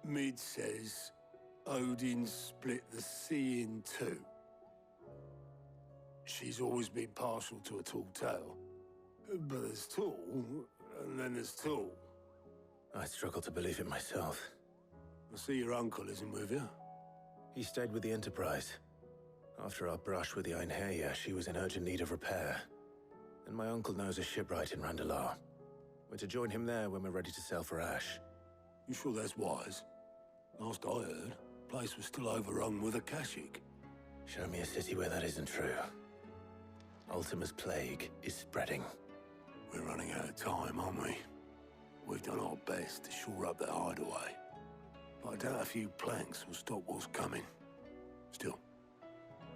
Mid says Odin split the sea in two. She's always been partial to a tall tale. But there's tall, and then there's tall. I struggle to believe it myself. I see your uncle isn't with you. He stayed with the Enterprise. After our brush with the Einherja, she was in urgent need of repair. And my uncle knows a shipwright in Randalar. We're to join him there when we're ready to sail for Ash. You sure that's wise? Last I heard, the place was still overrun with Akashic. Show me a city where that isn't true. Ultima's plague is spreading. We're running out of time, aren't we? We've done our best to shore up that hideaway. But I doubt a few planks will stop what's coming. Still,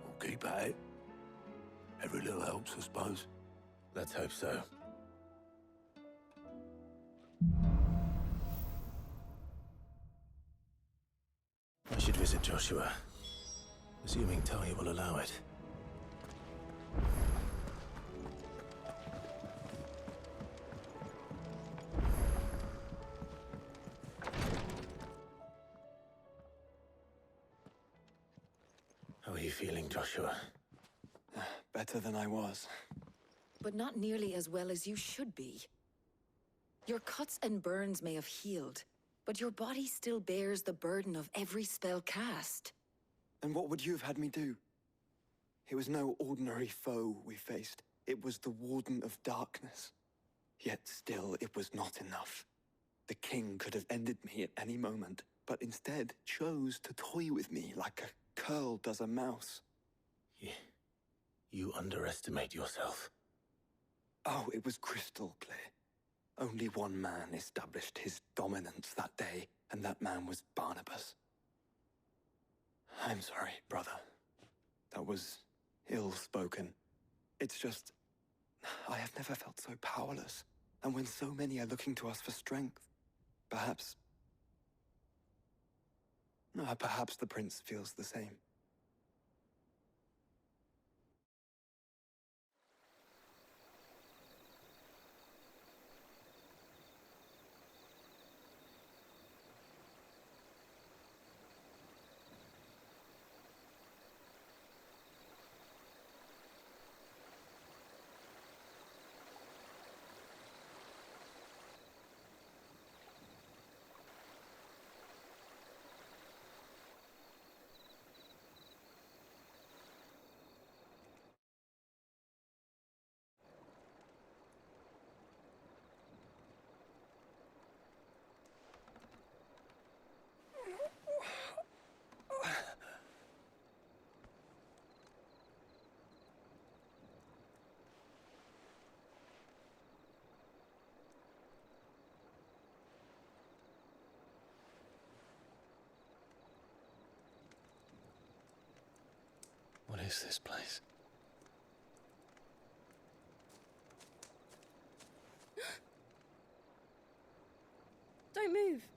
we'll keep at it. Every little helps, I suppose. Let's hope so. I should visit Joshua, assuming Talia will allow it. How are you feeling, Joshua? Better than I was. But not nearly as well as you should be. Your cuts and burns may have healed, but your body still bears the burden of every spell cast. And what would you have had me do? It was no ordinary foe we faced. It was the Warden of Darkness. Yet still, it was not enough. The king could have ended me at any moment, but instead chose to toy with me like a curl does a mouse. You underestimate yourself. Oh, it was crystal clear. Only one man established his dominance that day, and that man was Barnabas. I'm sorry, brother. That was ill-spoken. It's just, I have never felt so powerless. And when so many are looking to us for strength, perhaps the prince feels the same. What is this place? Don't move.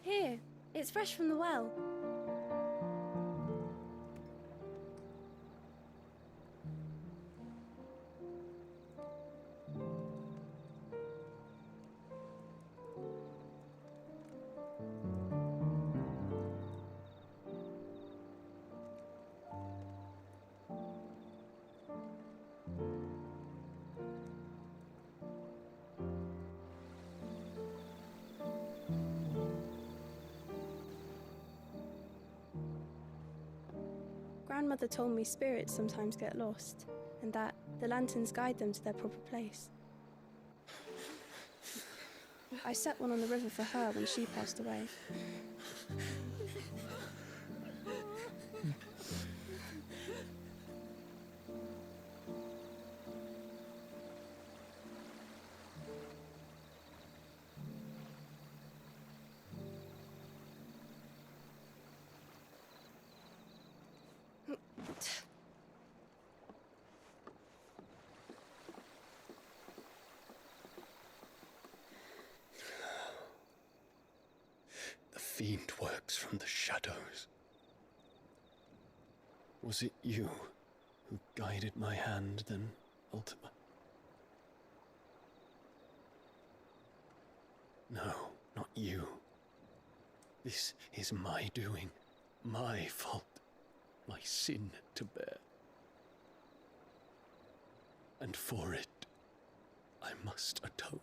Here, it's fresh from the well. Grandmother told me spirits sometimes get lost, and that the lanterns guide them to their proper place. I set one on the river for her when she passed away. fiend works from the shadows. Was it you who guided my hand then, Ultima? No, not you. This is my doing, my fault, my sin to bear. And for it, I must atone.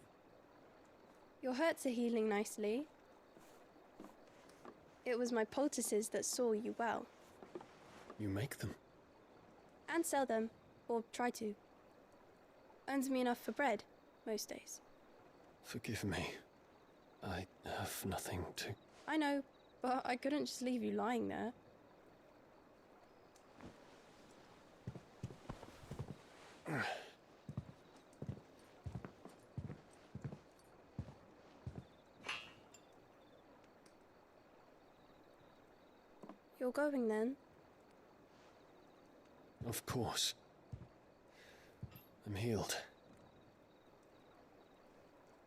Your hurts are healing nicely. It was my poultices that saw you well. You make them? And sell them, or try to. Earns me enough for bread, most days. Forgive me. I have nothing to... I know, but I couldn't just leave you lying there. You're going then? Of course. I'm healed.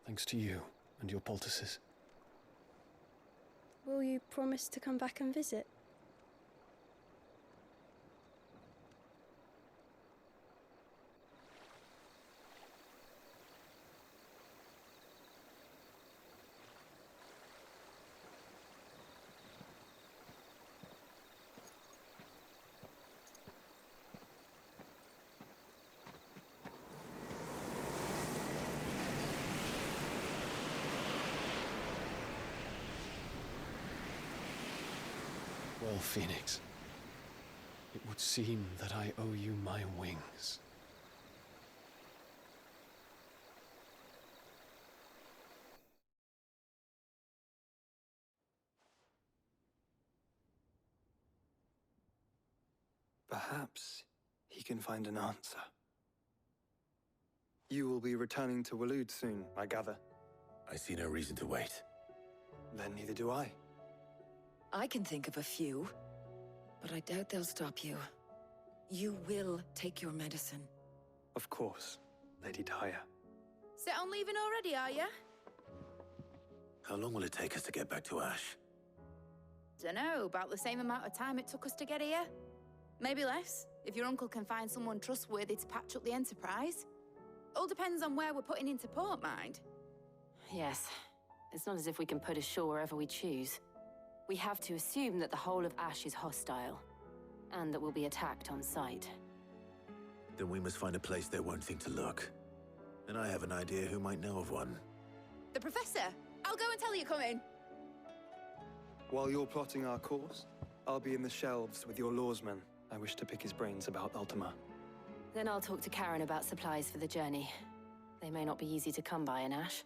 Thanks to you and your poultices. Will you promise to come back and visit? Well, Phoenix, it would seem that I owe you my wings. Perhaps he can find an answer. You will be returning to Waloed soon, I gather. I see no reason to wait. Then neither do I. I can think of a few, but I doubt they'll stop you. You will take your medicine. Of course, Lady Daya. Set on leaving already, are you? How long will it take us to get back to Ash? Dunno, about the same amount of time it took us to get here. Maybe less, if your uncle can find someone trustworthy to patch up the Enterprise. All depends on where we're putting into port, mind. Yes. It's not as if we can put ashore wherever we choose. We have to assume that the whole of Ash is hostile, and that we'll be attacked on sight. Then we must find a place they won't think to look. And I have an idea who might know of one. The Professor! I'll go and tell you coming! While you're plotting our course, I'll be in the shelves with your lawsman. I wish to pick his brains about Ultima. Then I'll talk to Karen about supplies for the journey. They may not be easy to come by in Ash.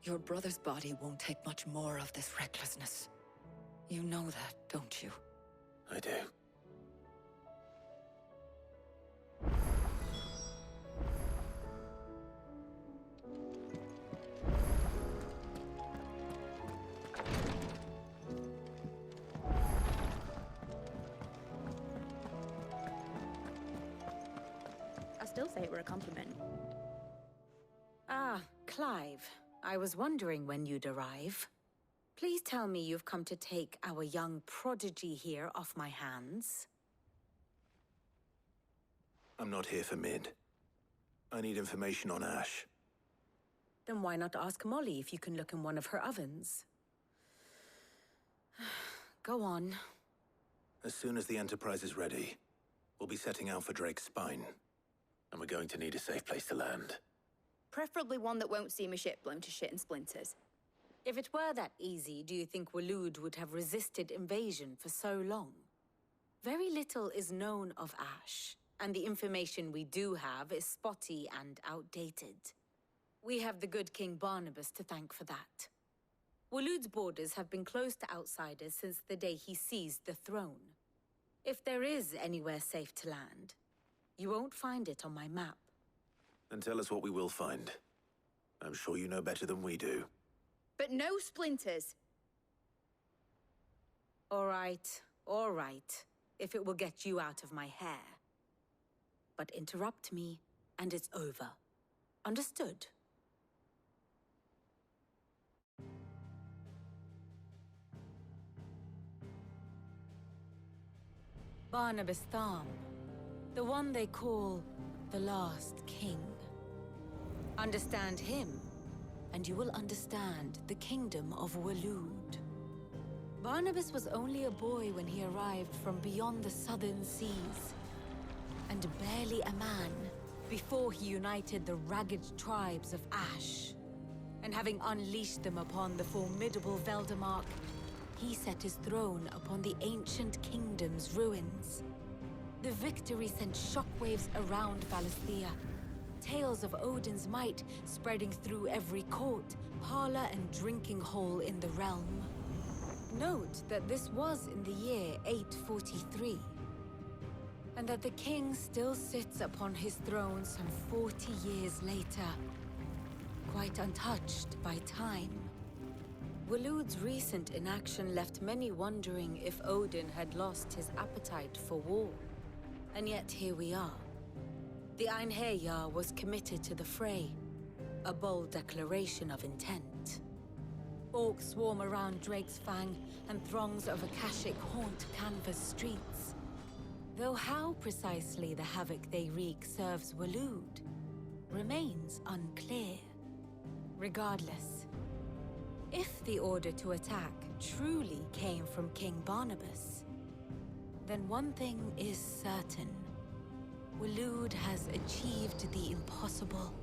Your brother's body won't take much more of this recklessness. You know that, don't you? I do. I still say it were a compliment. Ah, Clive. I was wondering when you'd arrive. Please tell me you've come to take our young prodigy here off my hands. I'm not here for Mid. I need information on Ash. Then why not ask Molly if you can look in one of her ovens? Go on. As soon as the Enterprise is ready, we'll be setting out for Drake's Spine. And we're going to need a safe place to land. Preferably one that won't see my ship blown to shit and splinters. If it were that easy, do you think Waloed would have resisted invasion for so long? Very little is known of Ash, and the information we do have is spotty and outdated. We have the good King Barnabas to thank for that. Waloed's borders have been closed to outsiders since the day he seized the throne. If there is anywhere safe to land, you won't find it on my map. Then tell us what we will find. I'm sure you know better than we do. But no splinters! All right, if it will get you out of my hair. But interrupt me and it's over. Understood? Barnabas Tharm, the one they call the Last King. Understand him, and you will understand the kingdom of Waloed. Barnabas was only a boy when he arrived from beyond the southern seas, and barely a man before he united the ragged tribes of Ash. And having unleashed them upon the formidable Veldemark, he set his throne upon the ancient kingdom's ruins. The victory sent shockwaves around Valisthea, tales of Odin's might spreading through every court, parlor, and drinking hole in the realm. Note that this was in the year 843, and that the king still sits upon his throne some 40 years later, quite untouched by time. Waloed's recent inaction left many wondering if Odin had lost his appetite for war. And yet here we are. The Einherjar was committed to the fray, a bold declaration of intent. Orcs swarm around Drake's Fang, and throngs of Akashic haunt Canvas streets. Though how precisely the havoc they wreak serves Waloed remains unclear. Regardless, if the order to attack truly came from King Barnabas, then one thing is certain. Waloed has achieved the impossible,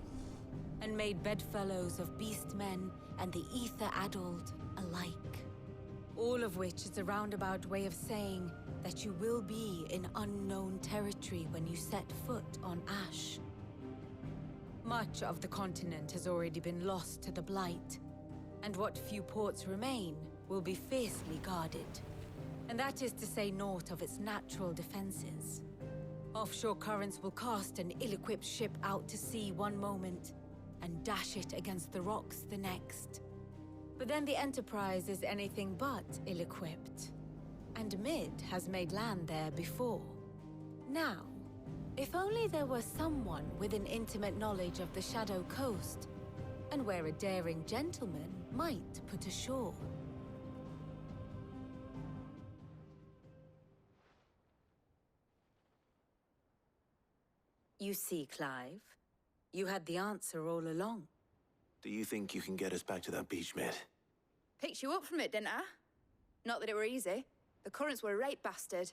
and made bedfellows of beastmen and the ether-addled alike. All of which is a roundabout way of saying that you will be in unknown territory when you set foot on Ash. Much of the continent has already been lost to the Blight, and what few ports remain will be fiercely guarded. And that is to say naught of its natural defenses. Offshore currents will cast an ill-equipped ship out to sea one moment, and dash it against the rocks the next. But then the Enterprise is anything but ill-equipped, and Mid has made land there before. Now, if only there were someone with an intimate knowledge of the Shadow Coast, and where a daring gentleman might put ashore. You see, Clive, you had the answer all along. Do you think you can get us back to that beach, Mid? Picked you up from it, didn't I? Not that it were easy. The currents were a right bastard.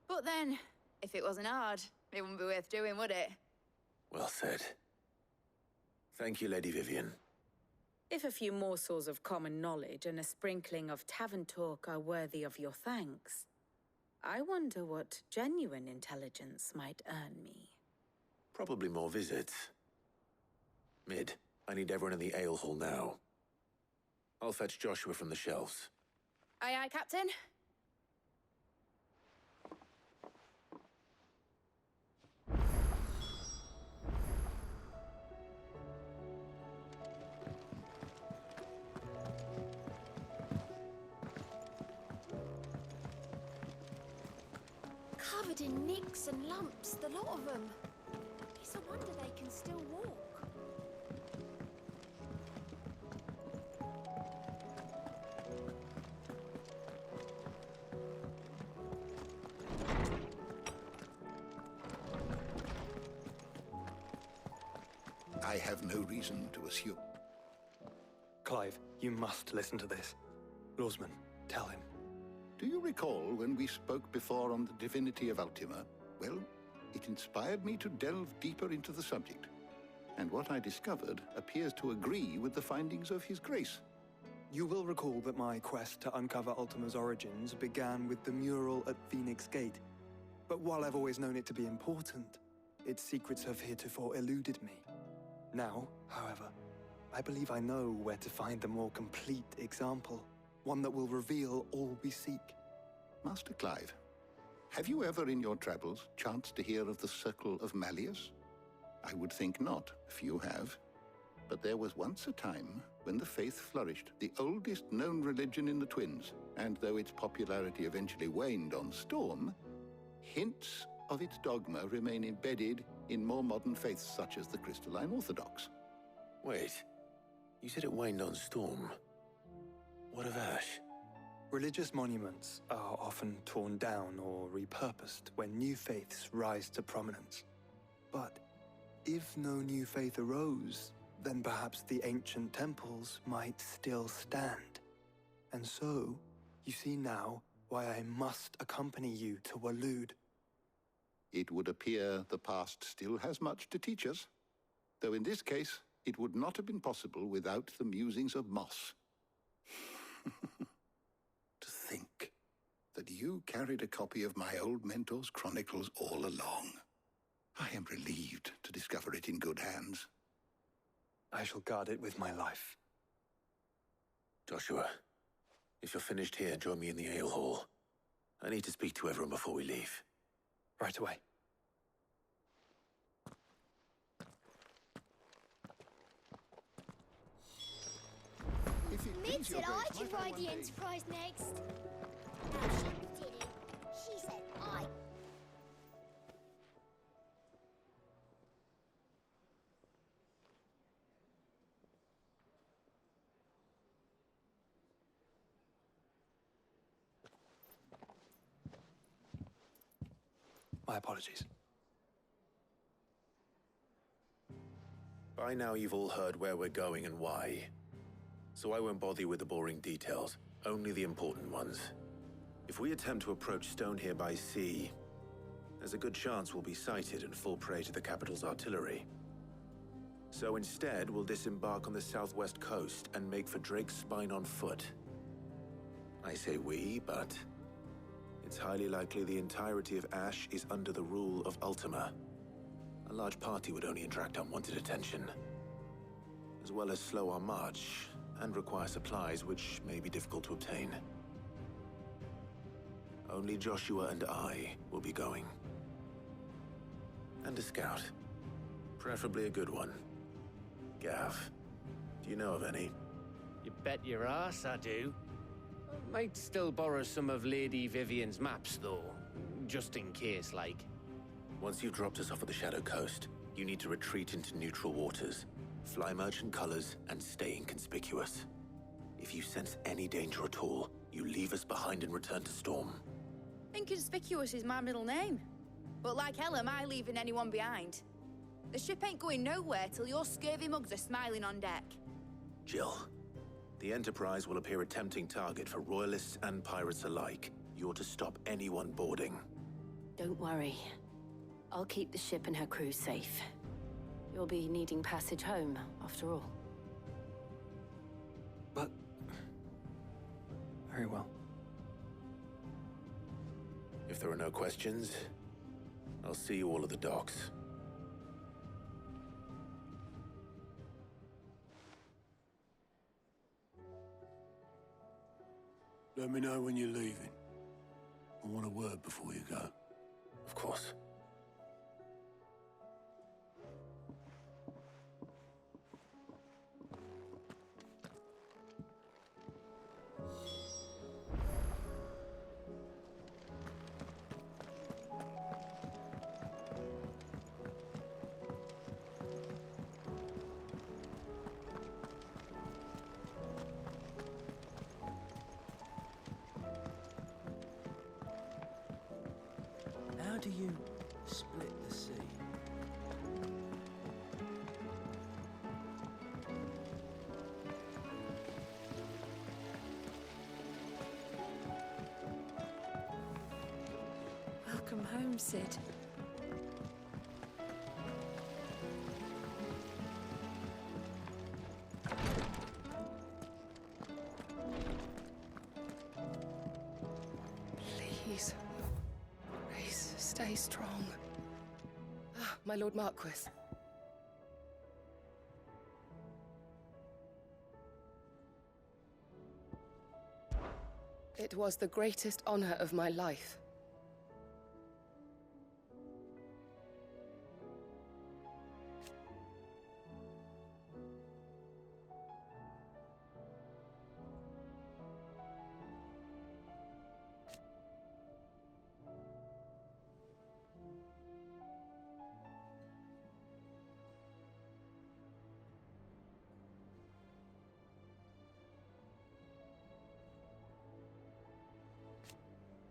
But then, if it wasn't hard, it wouldn't be worth doing, would it? Well said. Thank you, Lady Vivian. If a few morsels of common knowledge and a sprinkling of tavern talk are worthy of your thanks, I wonder what genuine intelligence might earn me. Probably more visits. Mid, I need everyone in the ale hall now. I'll fetch Joshua from the shelves. Aye, aye, Captain. Covered in nicks and lumps, the lot of them. It's a wonder they can still walk. I have no reason to assume. Clive, you must listen to this. Lawsman, tell him. Do you recall when we spoke before on the divinity of Ultima? Well, it inspired me to delve deeper into the subject. And what I discovered appears to agree with the findings of His Grace. You will recall that my quest to uncover Ultima's origins began with the mural at Phoenix Gate. But while I've always known it to be important, its secrets have heretofore eluded me. Now, however, I believe I know where to find the more complete example. One that will reveal all we seek. Master Clive, have you ever in your travels chanced to hear of the Circle of Malleus? I would think not, if you have. But there was once a time when the faith flourished, the oldest known religion in the Twins, and though its popularity eventually waned on Storm, hints of its dogma remain embedded in more modern faiths such as the Crystalline Orthodox. Wait, you said it waned on Storm. What of Ash? Religious monuments are often torn down or repurposed when new faiths rise to prominence. But if no new faith arose, then perhaps the ancient temples might still stand. And so, you see now why I must accompany you to Waloed. It would appear the past still has much to teach us, though in this case, it would not have been possible without the musings of Moss. To think that you carried a copy of my old mentor's chronicles all along. I am relieved to discover it in good hands. I shall guard it with my life. Joshua, if you're finished here, join me in the ale hall. I need to speak to everyone before we leave. Right away. Mid said I could ride the Enterprise next. No, she didn't. She said I. My apologies. By now you've all heard where we're going and why. So I won't bother you with the boring details, only the important ones. If we attempt to approach Stone here by sea, there's a good chance we'll be sighted and fall prey to the capital's artillery. So instead, we'll disembark on the southwest coast and make for Drake's Spine on foot. I say we, but it's highly likely the entirety of Ash is under the rule of Ultima. A large party would only attract unwanted attention, as well as slow our march and require supplies which may be difficult to obtain. Only Joshua and I will be going. And a scout. Preferably a good one. Gav, do you know of any? You bet your ass I do. Might still borrow some of Lady Vivian's maps, though. Just in case, like. Once you've dropped us off at the Shadow Coast, you need to retreat into neutral waters, fly merchant colors, and stay inconspicuous. If you sense any danger at all, you leave us behind and return to Storm. Inconspicuous is my middle name. But like hell am I leaving anyone behind. The ship ain't going nowhere till your scurvy mugs are smiling on deck. Jill, the Enterprise will appear a tempting target for royalists and pirates alike. You're to stop anyone boarding. Don't worry. I'll keep the ship and her crew safe. You'll be needing passage home, after all. But... very well. If there are no questions, I'll see you all at the docks. Let me know when you're leaving. I want a word before you go. Of course. How do you split the sea? Welcome home, Sid. Please. Please, stay strong. Ah, my Lord Marquis. It was the greatest honor of my life.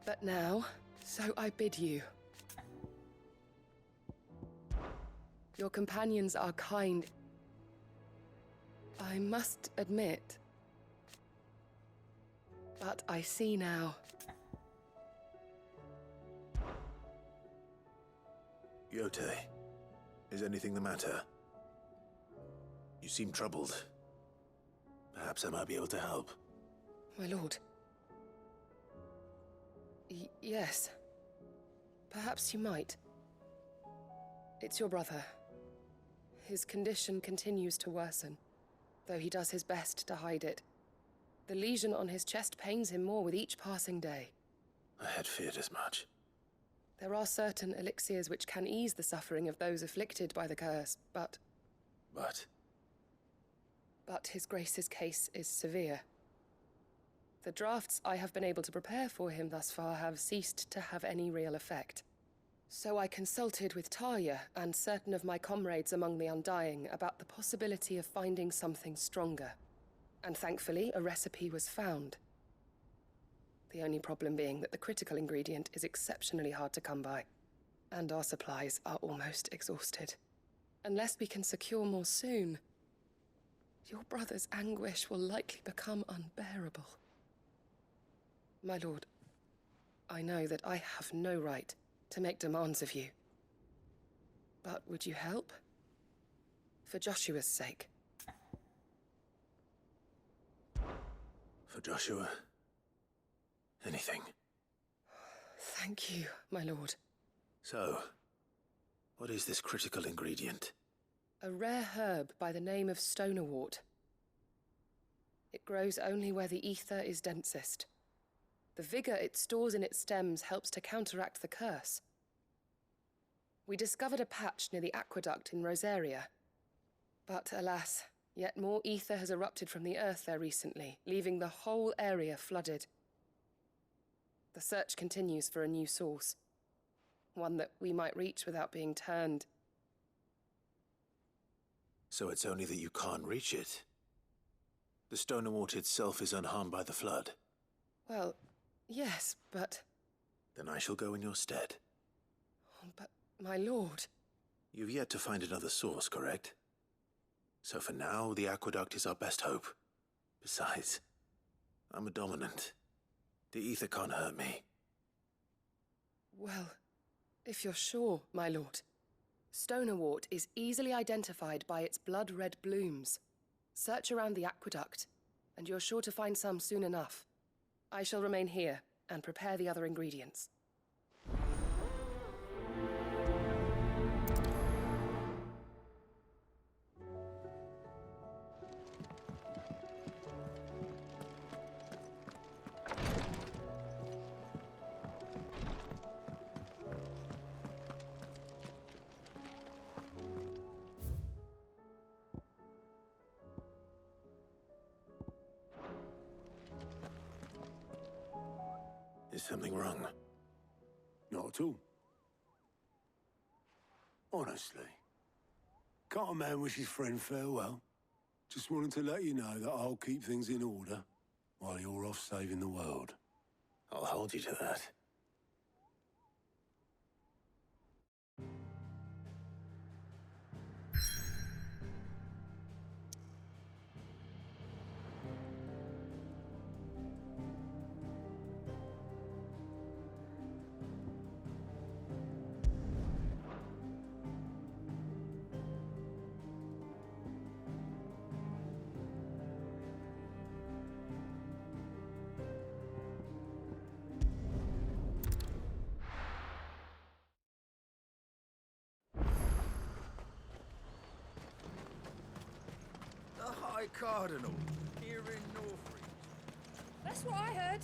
But now, so I bid you. Your companions are kind. I must admit. But I see now. Yote, is anything the matter? You seem troubled. Perhaps I might be able to help. My lord. Yes. Perhaps you might. It's your brother. His condition continues to worsen, though he does his best to hide it. The lesion on his chest pains him more with each passing day. I had feared as much. There are certain elixirs which can ease the suffering of those afflicted by the curse, but... But His Grace's case is severe. The drafts I have been able to prepare for him thus far have ceased to have any real effect. So I consulted with Talia and certain of my comrades among the Undying about the possibility of finding something stronger. And thankfully, a recipe was found. The only problem being that the critical ingredient is exceptionally hard to come by, and our supplies are almost exhausted. Unless we can secure more soon, your brother's anguish will likely become unbearable. My lord, I know that I have no right to make demands of you. But would you help? For Joshua's sake. For Joshua? Anything. Thank you, my lord. So, what is this critical ingredient? A rare herb by the name of stonerwort. It grows only where the ether is densest. The vigor it stores in its stems helps to counteract the curse. We discovered a patch near the aqueduct in Rosaria. But alas, yet more ether has erupted from the earth there recently, leaving the whole area flooded. The search continues for a new source. One that we might reach without being turned. So it's only that you can't reach it? The stonerwort itself is unharmed by the flood? Well, yes, but... Then I shall go in your stead. But, my lord... You've yet to find another source, correct? So for now, the aqueduct is our best hope. Besides, I'm a dominant. The ether can't hurt me. Well, if you're sure, my lord. Stonerwort is easily identified by its blood-red blooms. Search around the aqueduct, and you're sure to find some soon enough. I shall remain here and prepare the other ingredients. Is something wrong? Not at all. Honestly. Can't a man wish his friend farewell? Just wanted to let you know that I'll keep things in order while you're off saving the world. I'll hold you to that. High Cardinal, here in Northreach. That's what I heard.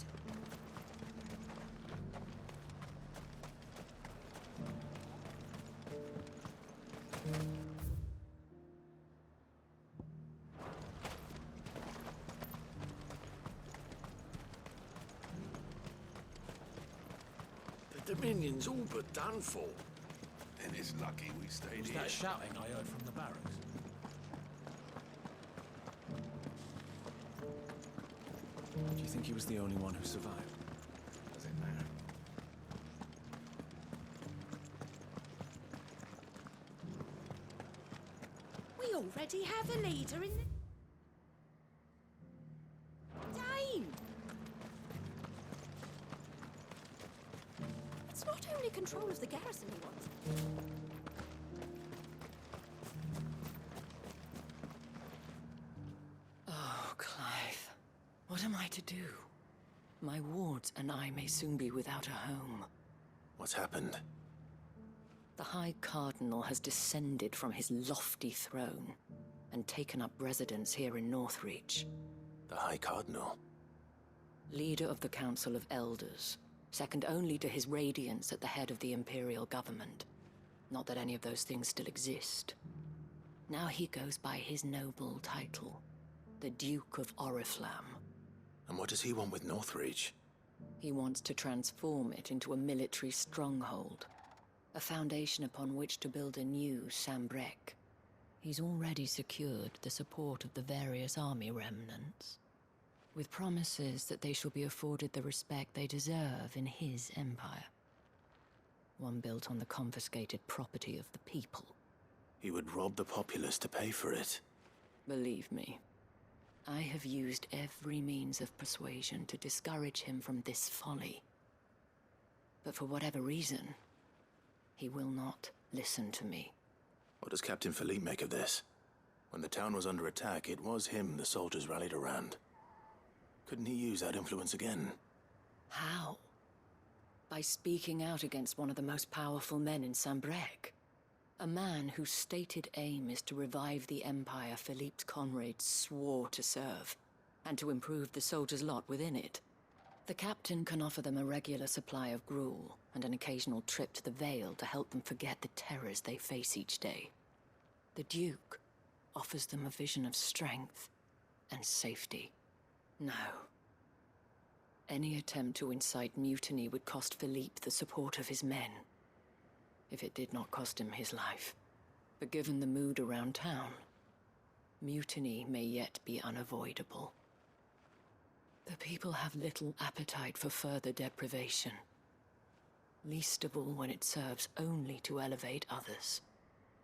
The Dominion's all but done for. Then it's lucky we stayed Was here. that shouting I heard from the barracks? Do you think he was the only one who survived? Does it matter? already have a leader in the... Dame! It's not only control of the garrison he wants. Oh, Clive. What am I to do? My wards and I may soon be without a home. What's happened? The High Cardinal has descended from his lofty throne and taken up residence here in Northreach. The High Cardinal? Leader of the Council of Elders, second only to his Radiance at the head of the Imperial government. Not that any of those things still exist. Now he goes by his noble title, the Duke of Oriflamme. And what does he want with Northreach? He wants to transform it into a military stronghold, a foundation upon which to build a new Sambrec. He's already secured the support of the various army remnants, with promises that they shall be afforded the respect they deserve in his empire. One built on the confiscated property of the people. He would rob the populace to pay for it. Believe me, I have used every means of persuasion to discourage him from this folly. But for whatever reason, he will not listen to me. What does Captain Philippe make of this? When the town was under attack, it was him the soldiers rallied around. Couldn't he use that influence again? How? By speaking out against one of the most powerful men in Sambrec. A man whose stated aim is to revive the empire Philippe's comrades swore to serve, and to improve the soldiers' lot within it. The captain can offer them a regular supply of gruel, and an occasional trip to the Vale to help them forget the terrors they face each day. The Duke offers them a vision of strength and safety. No. Any attempt to incite mutiny would cost Philippe the support of his men, if it did not cost him his life. But given the mood around town, mutiny may yet be unavoidable. The people have little appetite for further deprivation, least of all when it serves only to elevate others.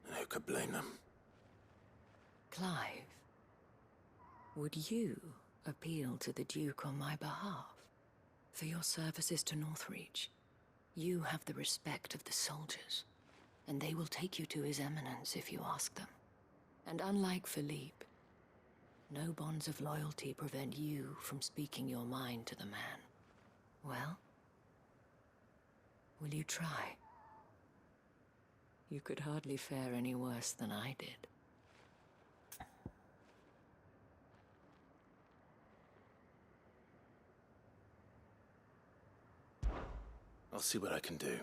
And who could blame them? Clive, would you appeal to the Duke on my behalf? For your services to Northreach, you have the respect of the soldiers, and they will take you to His Eminence if you ask them. And unlike Philippe, no bonds of loyalty prevent you from speaking your mind to the man. Well, will you try? You could hardly fare any worse than I did. I'll see what I can do.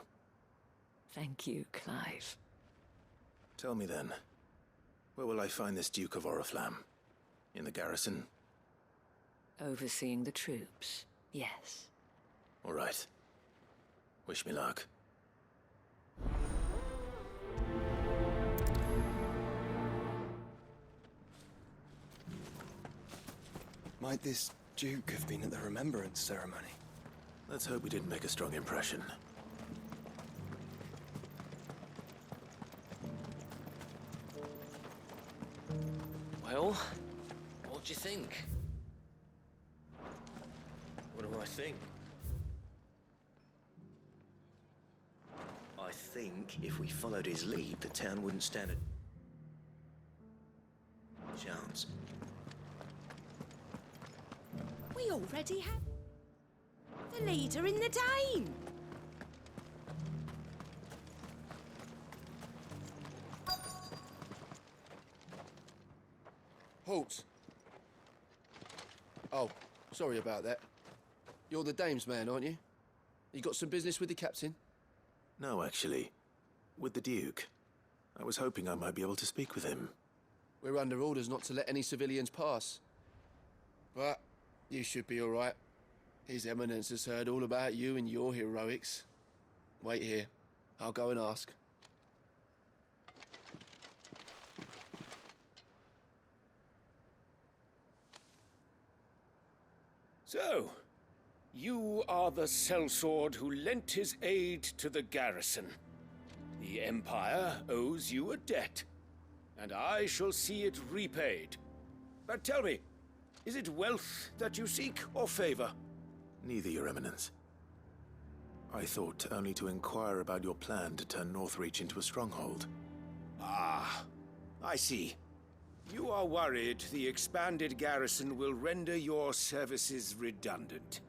Thank you, Clive. Tell me then, where will I find this Duke of Oriflamme? In the garrison? Overseeing the troops, yes. All right. Wish me luck. Might this Duke have been at the Remembrance ceremony? Let's hope we didn't make a strong impression. Well, what do you think? What do I think? I think if we followed his lead, the town wouldn't stand a chance. We already have the leader in the Dane. Halt! Oh, sorry about that. You're the dame's man, aren't you? You got some business with the captain? No, actually. With the Duke. I was hoping I might be able to speak with him. We're under orders not to let any civilians pass. But you should be all right. His Eminence has heard all about you and your heroics. Wait here. I'll go and ask. So, you are the sellsword who lent his aid to the garrison. The Empire owes you a debt, and I shall see it repaid. But tell me, is it wealth that you seek, or favor? Neither, Your Eminence. I thought only to inquire about your plan to turn Northreach into a stronghold. Ah, I see. You are worried the expanded garrison will render your services redundant.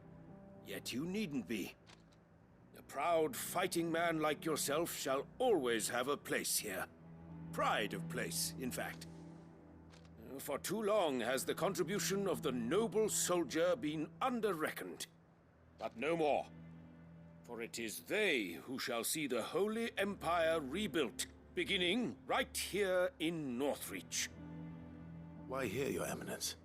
Yet you needn't be. A proud fighting man like yourself shall always have a place here. Pride of place, in fact. For too long has the contribution of the noble soldier been under-reckoned. But no more. For it is they who shall see the Holy Empire rebuilt, beginning right here in Northreach. Why here, Your Eminence?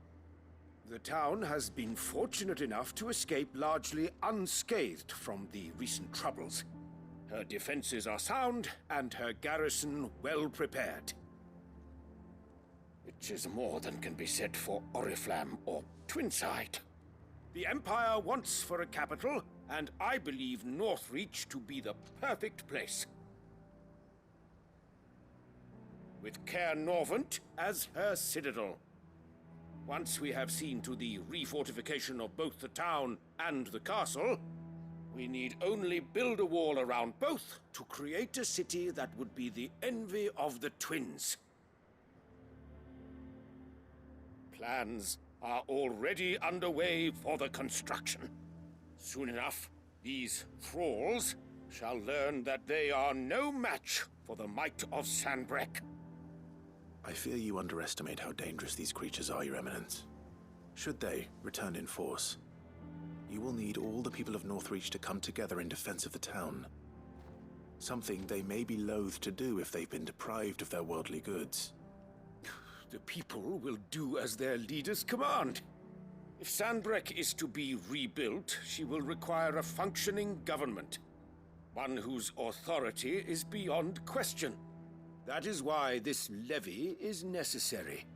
The town has been fortunate enough to escape largely unscathed from the recent troubles. Her defenses are sound, and her garrison well prepared. Which is more than can be said for Oriflamme or Twinside. The Empire wants for a capital, and I believe Northreach to be the perfect place. With Caer Norvent as her citadel. Once we have seen to the refortification of both the town and the castle, we need only build a wall around both to create a city that would be the envy of the twins. Plans are already underway for the construction. Soon enough, these thralls shall learn that they are no match for the might of Sanbreque. I fear you underestimate how dangerous these creatures are, Your Eminence. Should they return in force, you will need all the people of Northreach to come together in defense of the town. Something they may be loath to do if they've been deprived of their worldly goods. The people will do as their leaders command. If Sanbreque is to be rebuilt, she will require a functioning government. One whose authority is beyond question. That is why this levy is necessary.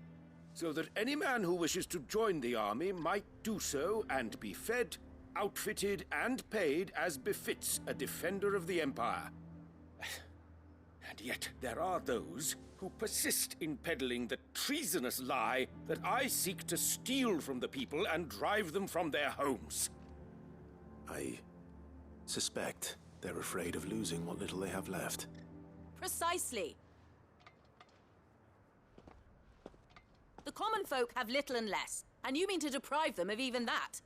So that any man who wishes to join the army might do so and be fed, outfitted, and paid as befits a defender of the Empire. And yet there are those who persist in peddling the treasonous lie that I seek to steal from the people and drive them from their homes. I suspect they're afraid of losing what little they have left. Precisely. The common folk have little and less, and you mean to deprive them of even that.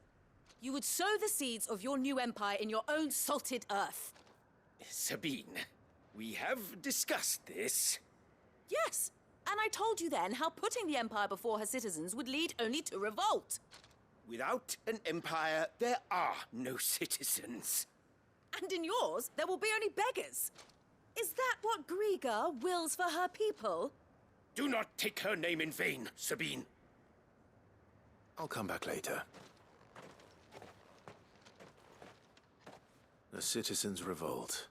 You would sow the seeds of your new empire in your own salted earth. Sabine, we have discussed this. Yes, and I told you then how putting the empire before her citizens would lead only to revolt. Without an empire, there are no citizens. And in yours, there will be only beggars. Is that what Griga wills for her people? Do not take her name in vain, Sabine. I'll come back later. The citizens revolt.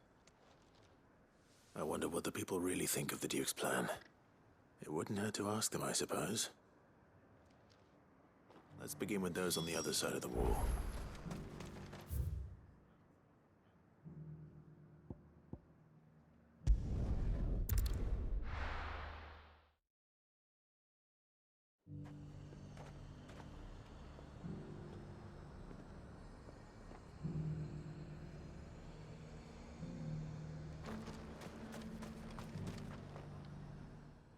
I wonder what the people really think of the Duke's plan. It wouldn't hurt to ask them, I suppose. Let's begin with those on the other side of the wall.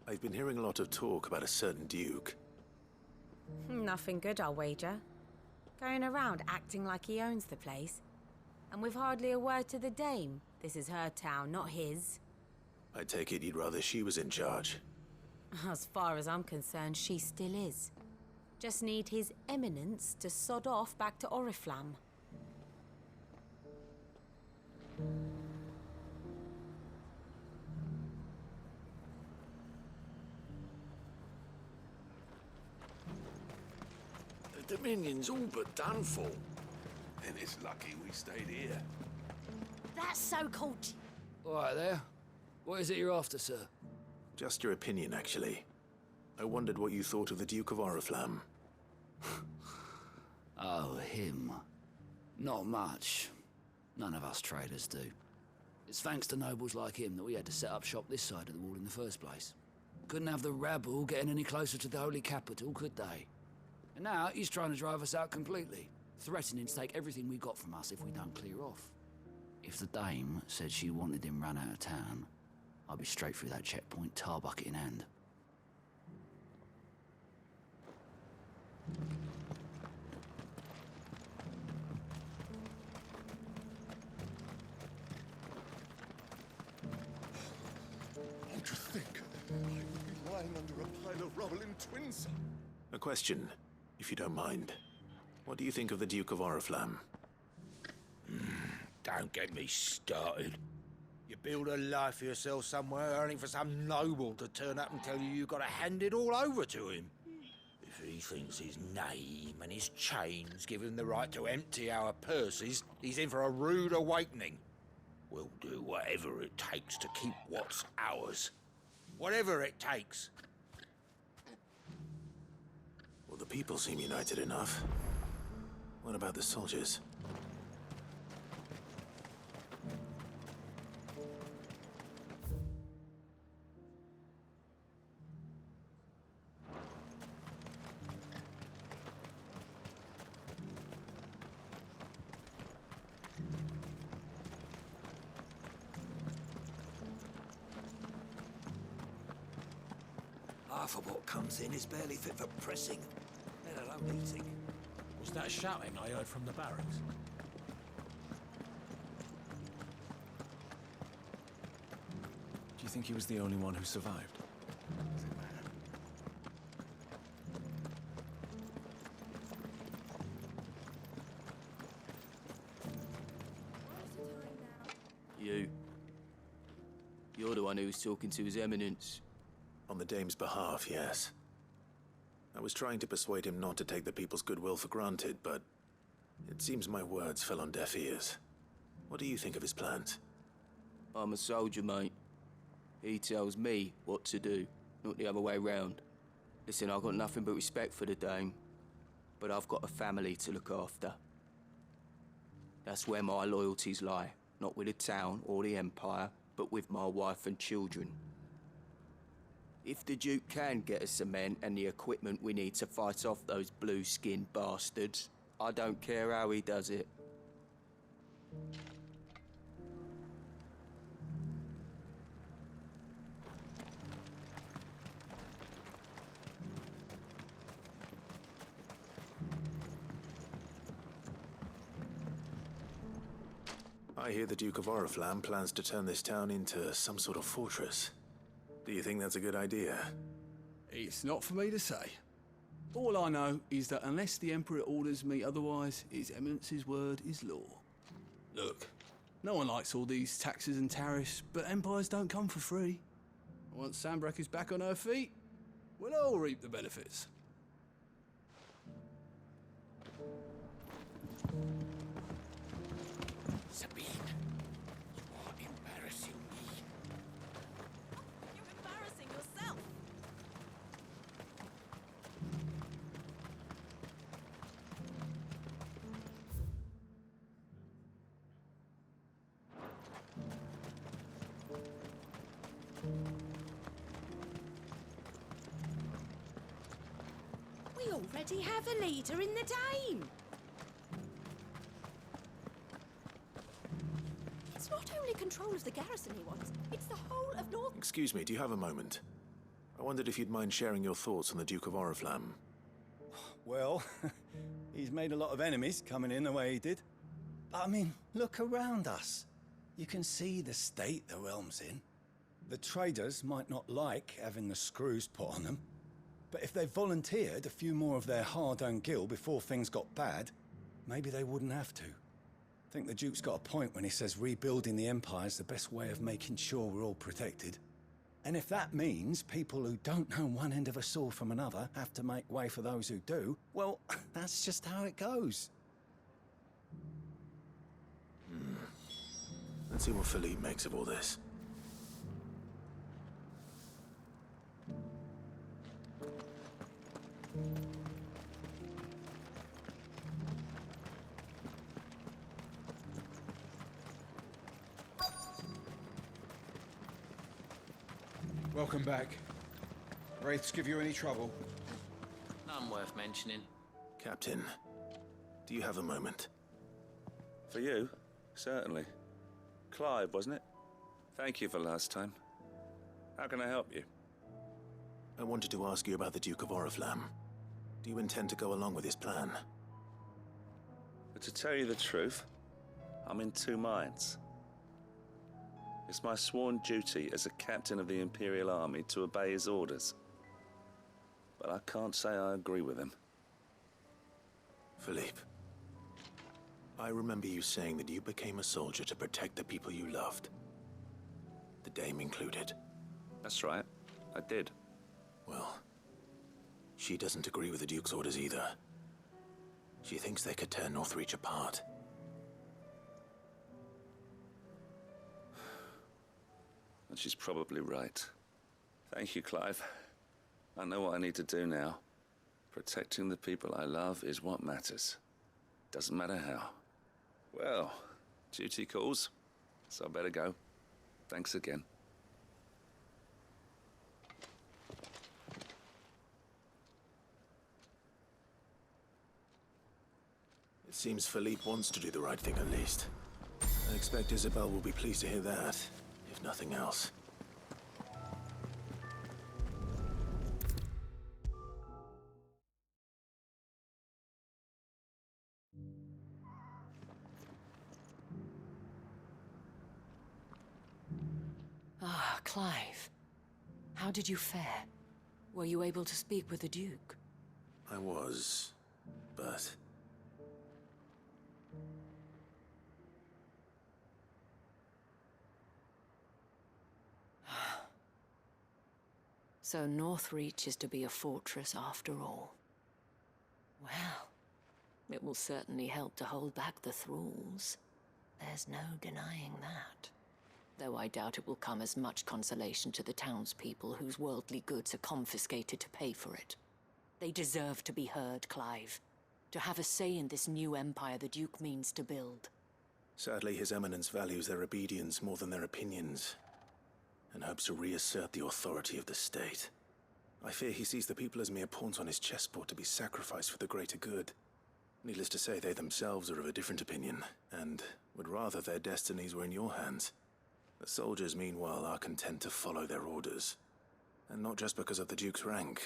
I've been hearing a lot of talk about a certain Duke. Nothing good, I'll wager. Going around acting like he owns the place. And with hardly a word to the dame. This is her town, not his. I take it you'd rather she was in charge. As far as I'm concerned, she still is. Just need his eminence to sod off back to Oriflamme. The Dominion's all but done for. And it's lucky we stayed here. That's so-called... All right there. What is it you're after, sir? Just your opinion, actually. I wondered what you thought of the Duke of Oriflamme. Oh, him. Not much. None of us traders do. It's thanks to nobles like him that we had to set up shop this side of the wall in the first place. Couldn't have the rabble getting any closer to the holy capital, could they? And now he's trying to drive us out completely, threatening to take everything we got from us if we don't clear off. If the dame said she wanted him run out of town, I'd be straight through that checkpoint, tar bucket in hand. What do you think? I would be lying under a pile of rubble in Twins. A question, if you don't mind. What do you think of the Duke of Oriflamme? Don't get me started. You build a life for yourself somewhere, earning for some noble to turn up and tell you you've got to hand it all over to him. If he thinks his name and his chains give him the right to empty our purses, he's in for a rude awakening. We'll do whatever it takes to keep what's ours. Whatever it takes. Well, the people seem united enough. What about the soldiers? Half of what comes in is barely fit for pressing, let alone eating. Was that shouting I heard from the barracks? Do you think he was the only one who survived? You're the one who was talking to His Eminence. On the Dame's behalf, yes. I was trying to persuade him not to take the people's goodwill for granted, but it seems my words fell on deaf ears. What do you think of his plans? I'm a soldier, mate. He tells me what to do, not the other way round. Listen, I've got nothing but respect for the Dame, but I've got a family to look after. That's where my loyalties lie, not with the town or the Empire, but with my wife and children. If the Duke can get us cement and the equipment we need to fight off those blue-skinned bastards, I don't care how he does it. I hear the Duke of Oriflamme plans to turn this town into some sort of fortress. Do you think that's a good idea? It's not for me to say. All I know is that unless the Emperor orders me otherwise, His Eminence's word is law. Look, no one likes all these taxes and tariffs, but empires don't come for free. Once Sanbreque is back on her feet, we'll all reap the benefits. Sabine, you are embarrassing me. You're embarrassing yourself. We already have a leader in the Dame. It's not only control of the garrison he wants, it's the whole of North... Excuse me, do you have a moment? I wondered if you'd mind sharing your thoughts on the Duke of Oriflamme. Well, he's made a lot of enemies coming in the way he did. But I mean, look around us. You can see the state the realm's in. The traders might not like having the screws put on them, but if they volunteered a few more of their hard-earned gil before things got bad, maybe they wouldn't have to. I think the Duke's got a point when he says rebuilding the Empire's the best way of making sure we're all protected. And if that means people who don't know one end of a sword from another have to make way for those who do, well, that's just how it goes. Let's see what Philippe makes of all this. Welcome back. Wraiths give you any trouble? None worth mentioning. Captain, do you have a moment? For you? Certainly. Clive, wasn't it? Thank you for last time. How can I help you? I wanted to ask you about the Duke of Oriflamme. Do you intend to go along with his plan? But to tell you the truth, I'm in two minds. It's my sworn duty as a captain of the Imperial Army to obey his orders. But I can't say I agree with him. Philippe, I remember you saying that you became a soldier to protect the people you loved. The Dame included. That's right, I did. Well, she doesn't agree with the Duke's orders either. She thinks they could tear Northreach apart. And she's probably right. Thank you, Clive. I know what I need to do now. Protecting the people I love is what matters. Doesn't matter how. Well, duty calls, so I better go. Thanks again. It seems Philippe wants to do the right thing at least. I expect Isabel will be pleased to hear that, if nothing else. Ah, Clive. How did you fare? Were you able to speak with the Duke? I was, but... So Northreach is to be a fortress after all. Well, it will certainly help to hold back the thralls. There's no denying that. Though I doubt it will come as much consolation to the townspeople whose worldly goods are confiscated to pay for it. They deserve to be heard, Clive. To have a say in this new empire the Duke means to build. Sadly, His Eminence values their obedience more than their opinions, and hopes to reassert the authority of the state. I fear he sees the people as mere pawns on his chessboard to be sacrificed for the greater good. Needless to say, they themselves are of a different opinion, and would rather their destinies were in your hands. The soldiers, meanwhile, are content to follow their orders. And not just because of the Duke's rank,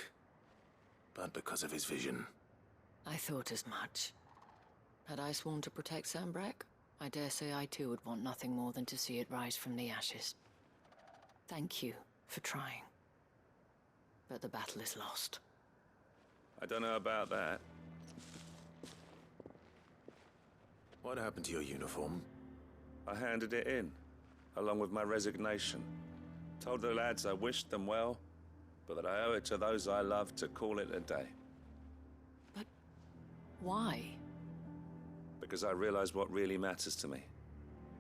but because of his vision. I thought as much. Had I sworn to protect Sanbreque, I dare say I too would want nothing more than to see it rise from the ashes. Thank you for trying. But the battle is lost. I don't know about that. What happened to your uniform? I handed it in, along with my resignation. Told the lads I wished them well, but that I owe it to those I love to call it a day. But why? Because I realized what really matters to me.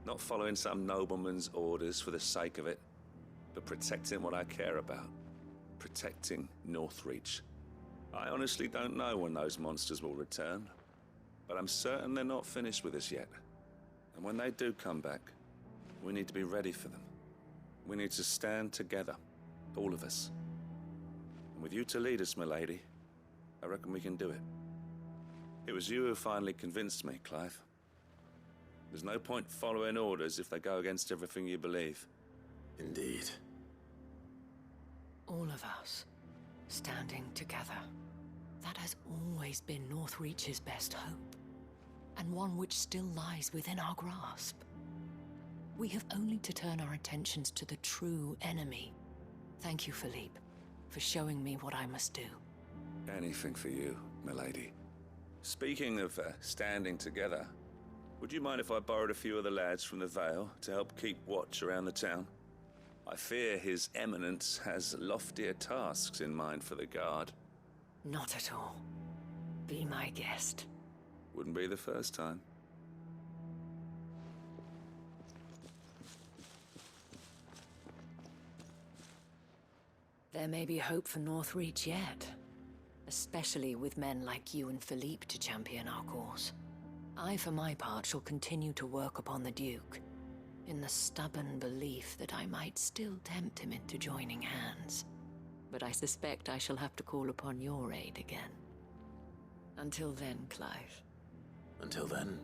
Not following some nobleman's orders for the sake of it, but protecting what I care about. Protecting Northreach. I honestly don't know when those monsters will return, but I'm certain they're not finished with us yet. And when they do come back, we need to be ready for them. We need to stand together, all of us. And with you to lead us, milady, I reckon we can do it. It was you who finally convinced me, Clive. There's no point following orders if they go against everything you believe. Indeed. All of us, standing together. That has always been Northreach's best hope, and one which still lies within our grasp. We have only to turn our attentions to the true enemy. Thank you, Philippe, for showing me what I must do. Anything for you, milady. Speaking of standing together, would you mind if I borrowed a few of the lads from the Vale to help keep watch around the town? I fear His Eminence has loftier tasks in mind for the guard. Not at all. Be my guest. Wouldn't be the first time. There may be hope for Northreach yet, especially with men like you and Philippe to champion our cause. I, for my part, shall continue to work upon the Duke, in the stubborn belief that I might still tempt him into joining hands. but I suspect I shall have to call upon your aid again. Until then, Clive. Until then,